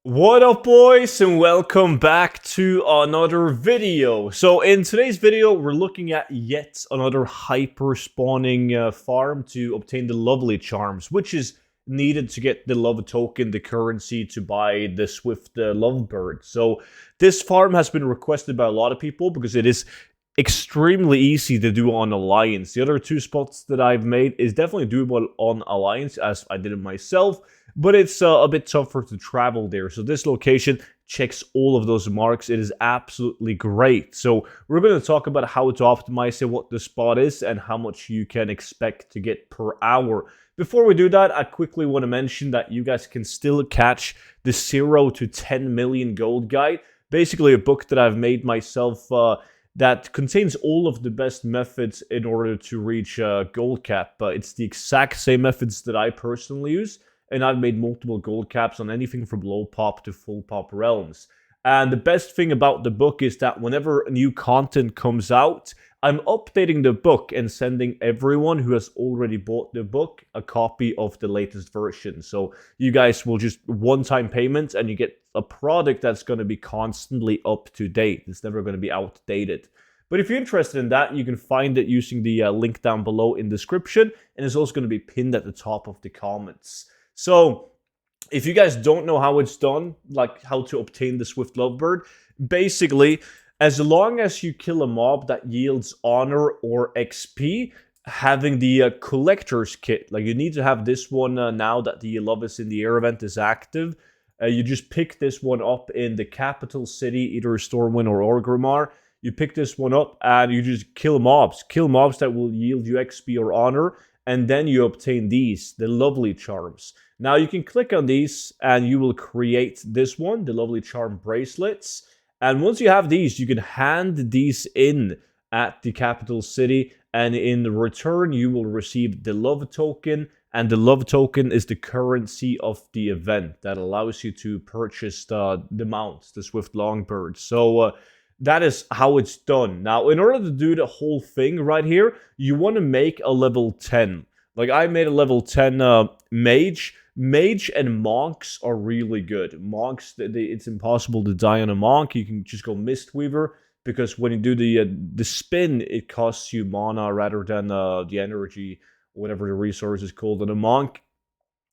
What up, boys, and welcome back to another video. So in today's video, we're looking at yet another hyper spawning farm to obtain the lovely charms, which is needed to get the love token, the currency to buy the swift Lovebird. So this farm has been requested by a lot of people because it is extremely easy to do on Alliance. The other two spots that I've made is definitely doable on Alliance, as I did it myself. But it's a bit tougher to travel there. So this location checks all of those marks. It is absolutely great. So we're going to talk about how to optimize it, what the spot is, and how much you can expect to get per hour. Before we do that, I quickly want to mention that you guys can still catch the 0 to 10 million gold guide. Basically a book that I've made myself that contains all of the best methods in order to reach gold cap. It's the exact same methods that I personally use. And I've made multiple gold caps on anything from low pop to full pop realms. And the best thing about the book is that whenever new content comes out, I'm updating the book and sending everyone who has already bought the book a copy of the latest version. So you guys will just one-time payment and you get a product that's going to be constantly up to date. It's never going to be outdated. But if you're interested in that, you can find it using the link down below in the description. And it's also going to be pinned at the top of the comments. So, if you guys don't know how it's done, like how to obtain the Swift Lovebird, basically, as long as you kill a mob that yields honor or XP, having the collector's kit, like you need to have this one now that the Love is in the Air event is active. You just pick this one up in the capital city, either Stormwind or Orgrimmar. You pick this one up and you just kill mobs that will yield you XP or honor. And then you obtain these, the lovely charms. Now you can click on these and you will create this one, the lovely charm bracelets. And once you have these, you can hand these in at the capital city. And in return, you will receive the love token. And the love token is the currency of the event that allows you to purchase the mounts, the Swift Longbird. So that is how it's done. Now, in order to do the whole thing right here, you want to make a level 10. Like, I made a level 10 mage. Mage and monks are really good. Monks, it's impossible to die on a monk. You can just go Mistweaver, because when you do the spin, it costs you mana rather than the energy, whatever the resource is called on a monk.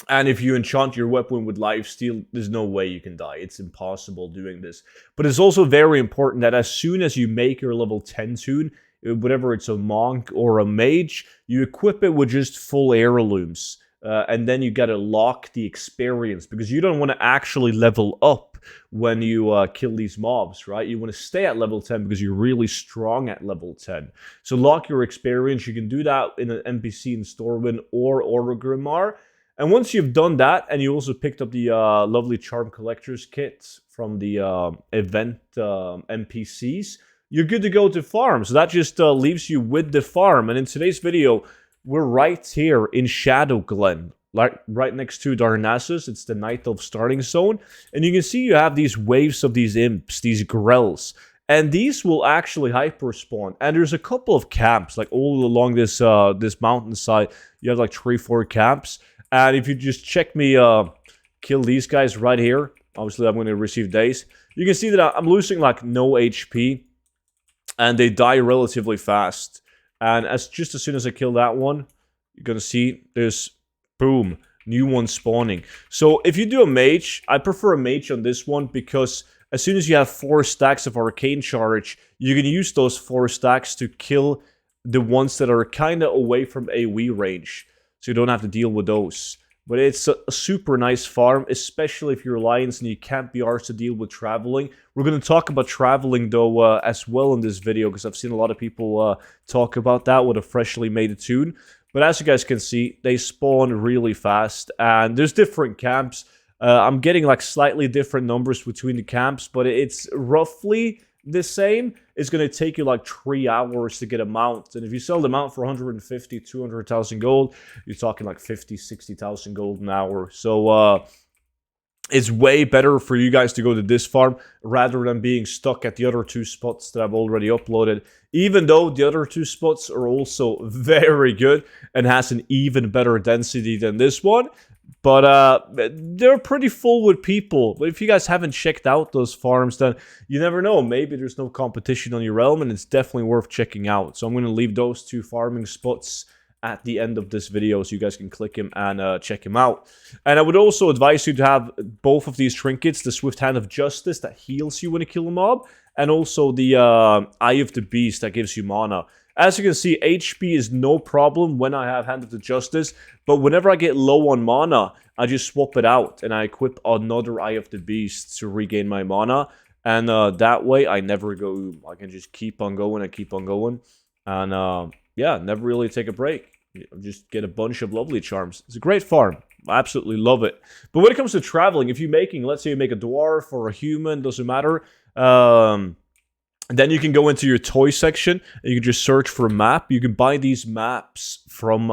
And if you enchant your weapon with lifesteal, there's no way you can die. It's impossible doing this. But it's also very important that as soon as you make your level 10 toon, whatever it's a monk or a mage, you equip it with just full heirlooms. And then you gotta lock the experience, because you don't want to actually level up when you kill these mobs, right? You want to stay at level 10 because you're really strong at level 10. So lock your experience. You can do that in an NPC in Stormwind or Orgrimmar. And once you've done that, and you also picked up the lovely Charm Collector's Kit from the event NPCs, you're good to go to farm. So that just leaves you with the farm. And in today's video, we're right here in Shadow Glen, like right next to Darnassus. It's the Night Elf starting zone. And you can see you have these waves of these imps, these grells. And these will actually hyperspawn. And there's a couple of camps, like all along this this mountainside. You have like 3-4 camps. And if you just check me kill these guys right here, obviously I'm going to receive days. You can see that I'm losing like no HP, and they die relatively fast. And as soon as I kill that one, you're going to see there's, boom, new one spawning. So if you do a mage, I prefer a mage on this one, because as soon as you have 4 stacks of arcane charge, you can use those 4 stacks to kill the ones that are kind of away from AoE range. So you don't have to deal with those. But it's a super nice farm, especially if you're Alliance and you can't be arsed to deal with traveling. We're going to talk about traveling, though, as well in this video, because I've seen a lot of people talk about that with a freshly made toon. But as you guys can see, they spawn really fast, and there's different camps. I'm getting like slightly different numbers between the camps, but it's roughly the same. It's going to take you like 3 hours to get a mount. And if you sell the mount for 150, 200,000 gold, you're talking like 50, 60,000 gold an hour. So it's way better for you guys to go to this farm rather than being stuck at the other 2 spots that I've already uploaded. Even though the other 2 spots are also very good and has an even better density than this one. But they're pretty full with people. But if you guys haven't checked out those farms, then you never know. Maybe there's no competition on your realm, and it's definitely worth checking out. So I'm going to leave those 2 farming spots at the end of this video so you guys can click him and check him out. And I would also advise you to have both of these trinkets, the Swift Hand of Justice that heals you when you kill a mob, and also the Eye of the Beast that gives you mana. As you can see, HP is no problem when I have Hand of the Justice, but whenever I get low on mana, I just swap it out and I equip another Eye of the Beast to regain my mana. And that way, I never go. I can just keep on going and keep on going. And yeah, never really take a break. Just get a bunch of lovely charms. It's a great farm. I absolutely love it. But when it comes to traveling, if you're making, let's say you make a dwarf or a human, doesn't matter. Then you can go into your toy section and you can just search for a map. You can buy these maps from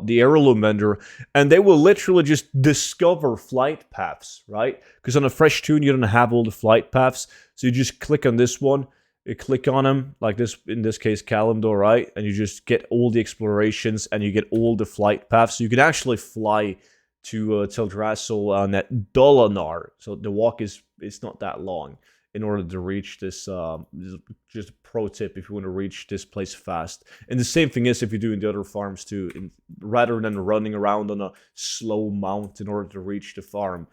the heirloom vendor, and they will literally just discover flight paths, right? Because on a fresh tune, you don't have all the flight paths. So you just click on this one, you click on them, like this, in this case, Kalimdor, right? And you just get all the explorations and you get all the flight paths. So you can actually fly to Teldrassil and at Dolinar. So the walk is, it's not that long in order to reach this, just a pro tip if you want to reach this place fast. And the same thing is if you're doing the other farms too, rather than running around on a slow mount in order to reach the farm.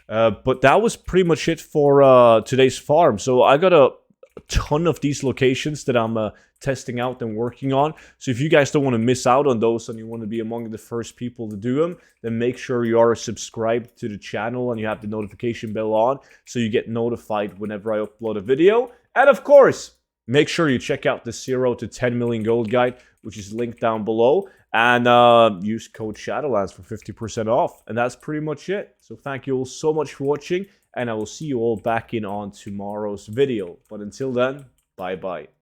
But that was pretty much it for today's farm. So I got a ton of these locations that I'm testing out and working on. So if you guys don't want to miss out on those and you want to be among the first people to do them, then make sure you are subscribed to the channel and you have the notification bell on so you get notified whenever I upload a video. And of course, make sure you check out the 0 to 10 million gold guide, which is linked down below, and use code Shadowlands for 50% off. And that's pretty much it. So thank you all so much for watching, and I will see you all back in on tomorrow's video. But until then, bye-bye.